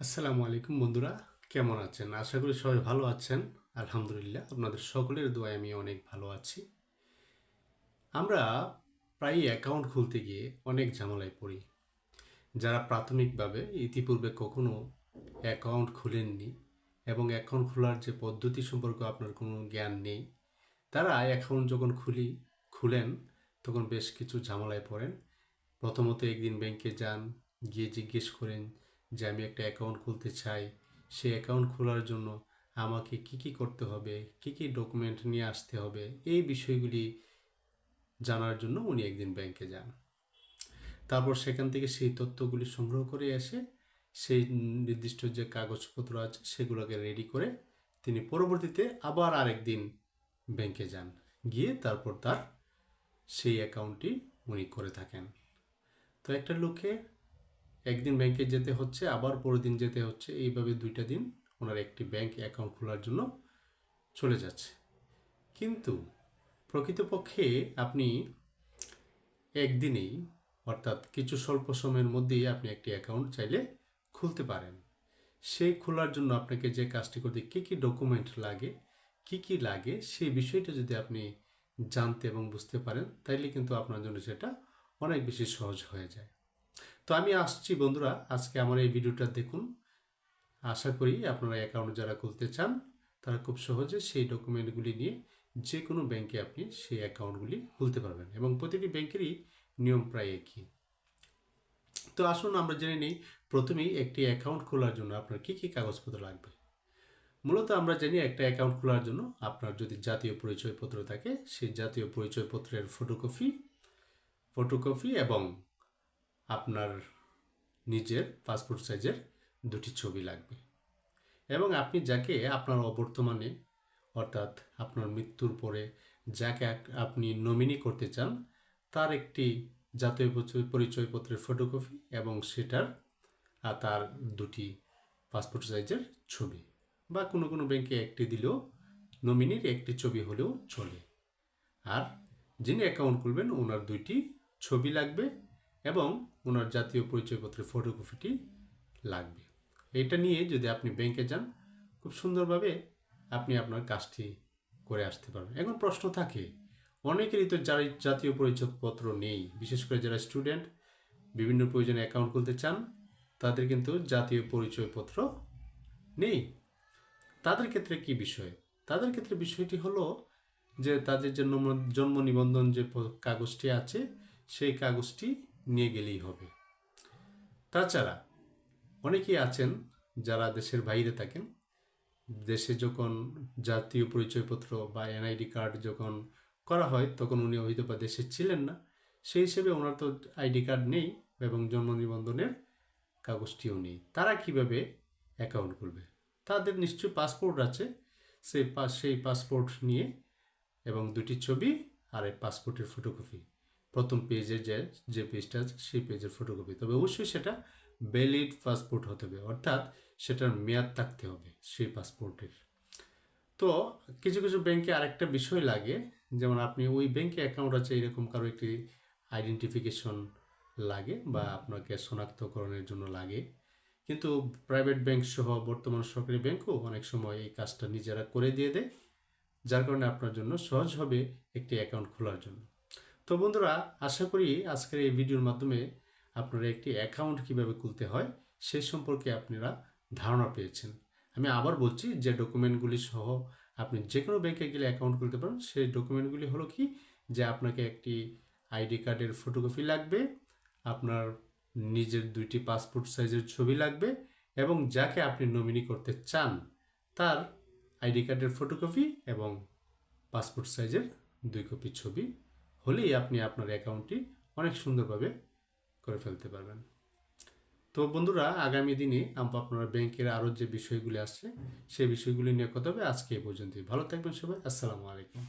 আসসালামু আলাইকুম বন্ধুরা, কেমন আছেন? আশা করি সবাই ভালো আছেন। আলহামদুলিল্লাহ, আপনাদের সকলের দোয়ায় আমি অনেক ভালো আছি। আমরা প্রায়ই অ্যাকাউন্ট খুলতে গিয়ে অনেক ঝামেলায় পড়ি। যারা প্রাথমিকভাবে ইতিপূর্বে কখনো অ্যাকাউন্ট খুলেননি এবং অ্যাকাউন্ট খোলার যে পদ্ধতি সম্পর্কে আপনার কোনো জ্ঞান নেই, তারা অ্যাকাউন্ট যখন খুলেন তখন বেশ কিছু ঝামেলায় পড়েন। প্রথমত একদিন ব্যাংকে যান, গিয়ে জিজ্ঞেস করেন যে আমি একটা অ্যাকাউন্ট খুলতে চাই, সেই অ্যাকাউন্ট খোলার জন্য আমাকে কি কি করতে হবে, কি কি ডকুমেন্ট নিয়ে আসতে হবে, এই বিষয়গুলি জানার জন্য উনি একদিন ব্যাংকে যান। তারপর সেখান থেকে সেই তথ্যগুলি সংগ্রহ করে এসে সেই নির্দিষ্ট যে কাগজপত্র আছে সেগুলোকে রেডি করে তিনি পরবর্তীতে আবার আরেকদিন ব্যাংকে যান, গিয়ে তারপর তার সেই অ্যাকাউন্টটি উনি করে থাকেন। তো একটা লোকে একদিন ব্যাংকে যেতে হচ্ছে, আবার পরের দিন যেতে হচ্ছে, এইভাবে 2টা দিন ওনার একটি ব্যাংক অ্যাকাউন্ট খোলার জন্য চলে যাচ্ছে। কিন্তু প্রকৃতপক্ষে আপনি একদিনেই, অর্থাৎ কিছু স্বল্প সময়ের মধ্যেই আপনি একটি অ্যাকাউন্ট চাইলে খুলতে পারেন। সেই খোলার জন্য আপনাকে যে কাজটি করতে কী কী ডকুমেন্ট লাগে, কি লাগে সেই বিষয়টা যদি আপনি জানতে এবং বুঝতে পারেন, তাইলে কিন্তু আপনার জন্য সেটা অনেক বেশি সহজ হয়ে যায়। তো আমি আসছি বন্ধুরা, আজকে আমার এই ভিডিওটা দেখুন। আশা করি আপনারা অ্যাকাউন্ট যারা খুলতে চান তারা খুব সহজে সেই ডকুমেন্টগুলি নিয়ে যে কোনো ব্যাংকে আপনি সেই অ্যাকাউন্টগুলি খুলতে পারবেন এবং প্রতিটি ব্যাংকেরই নিয়ম প্রায় একই। তো আসুন আমরা জেনে নিই, প্রথমেই একটি অ্যাকাউন্ট খোলার জন্য আপনার কী কী কাগজপত্র লাগবে। মূলত আমরা জানি একটা অ্যাকাউন্ট খোলার জন্য আপনার যদি জাতীয় পরিচয়পত্র থাকে, সেই জাতীয় পরিচয়পত্রের ফটোকপি এবং আপনার নিজের পাসপোর্ট সাইজের 2টি ছবি লাগবে। এবং আপনি যাকে আপনার অবর্তমানে, অর্থাৎ আপনার মৃত্যুর পরে যাকে আপনি নমিনি করতে চান, তার একটি জাতীয় পরিচয়পত্রের ফটোকপি এবং সেটার তার 2টি পাসপোর্ট সাইজের ছবি, বা কোনো কোনো ব্যাংকে একটি দিলেও নমিনির একটি ছবি হলেও চলে। আর যিনি অ্যাকাউন্ট খুলবেন ওনার 2টি ছবি লাগবে এবং ওনার জাতীয় পরিচয়পত্রের ফটোকপিটি লাগবে। এটা নিয়ে যদি আপনি ব্যাংকে যান, খুব সুন্দরভাবে আপনি আপনার কাজটি করে আসতে পারবেন। এখন প্রশ্ন থাকে, অনেকেরই তো যারা জাতীয় পরিচয়পত্র নেই, বিশেষ করে যারা স্টুডেন্ট বিভিন্ন প্রয়োজনে অ্যাকাউন্ট খুলতে চান, তাদের কিন্তু জাতীয় পরিচয়পত্র নেই। তাদের ক্ষেত্রে কি বিষয়? তাদের ক্ষেত্রে বিষয়টি হলো যে তাদের যে জন্ম নিবন্ধন যে কাগজটি আছে সেই কাগজটি নিয়ে গেলেই হবে। তাছাড়া অনেকেই আছেন যারা দেশের বাইরে থাকেন, দেশে যখন জাতীয় পরিচয়পত্র বা এনআইডি কার্ড যখন করা হয় তখন উনি হয়তো বা দেশে ছিলেন না, সেই হিসেবে ওনার তো আইডি কার্ড নেই এবং জন্ম নিবন্ধনের কাগজটিও নেই। তারা কিভাবে অ্যাকাউন্ট খুলবে? তাদের নিশ্চয়ই পাসপোর্ট আছে, সেই পাসপোর্ট নিয়ে এবং 2টি ছবি আর এই পাসপোর্টের ফটোকপি, প্রথম পেজের যে পেজটা আছে সেই পেজের ফটোকপি। তবে অবশ্যই সেটা ভ্যালিড পাসপোর্ট হতে হবে, অর্থাৎ সেটার মেয়াদ থাকতে হবে সেই পাসপোর্টের। তো কিছু কিছু ব্যাংকে আরেকটা বিষয় লাগে, যেমন আপনি ওই ব্যাংকে অ্যাকাউন্ট আছে এরকম কারো একটি আইডেন্টিফিকেশন লাগে বা আপনাকে শনাক্তকরণের জন্য লাগে। কিন্তু প্রাইভেট ব্যাংক সহ বর্তমান সরকারি ব্যাংকও অনেক সময় এই কাজটা নিজেরা করে দিয়ে দেয়, যার কারণে আপনার জন্য সহজ হবে একটি অ্যাকাউন্ট খোলার জন্য। তো বন্ধুরা, আশা করি আজকের এই ভিডিওর মাধ্যমে আপনারা একটি অ্যাকাউন্ট কিভাবে খুলতে হয় সে সম্পর্কে আপনারা ধারণা পেয়েছেন। আমি আবার বলছি, যে ডকুমেন্টগুলি সহ আপনি যে কোনো ব্যাংকে গেলে অ্যাকাউন্ট খুলতে পারেন, সেই ডকুমেন্টগুলি হলো কি, যে আপনাকে একটি আইডি কার্ডের ফটোকপি লাগবে, আপনার নিজের 2টি পাসপোর্ট সাইজের ছবি লাগবে এবং যাকে আপনি নমিনি করতে চান তার আইডি কার্ডের ফটোকপি এবং পাসপোর্ট সাইজের 2 কপি ছবি হলেই আপনি আপনার অ্যাকাউন্টটি অনেক সুন্দরভাবে করে ফেলতে পারবেন। তো বন্ধুরা, আগামী দিনে আপনারা ব্যাংকের আরও যে বিষয়গুলি আসছে সেই বিষয়গুলি নিয়ে কথা হবে। আজকে এই পর্যন্তই। ভালো থাকবেন সবাই। আসসালামু আলাইকুম।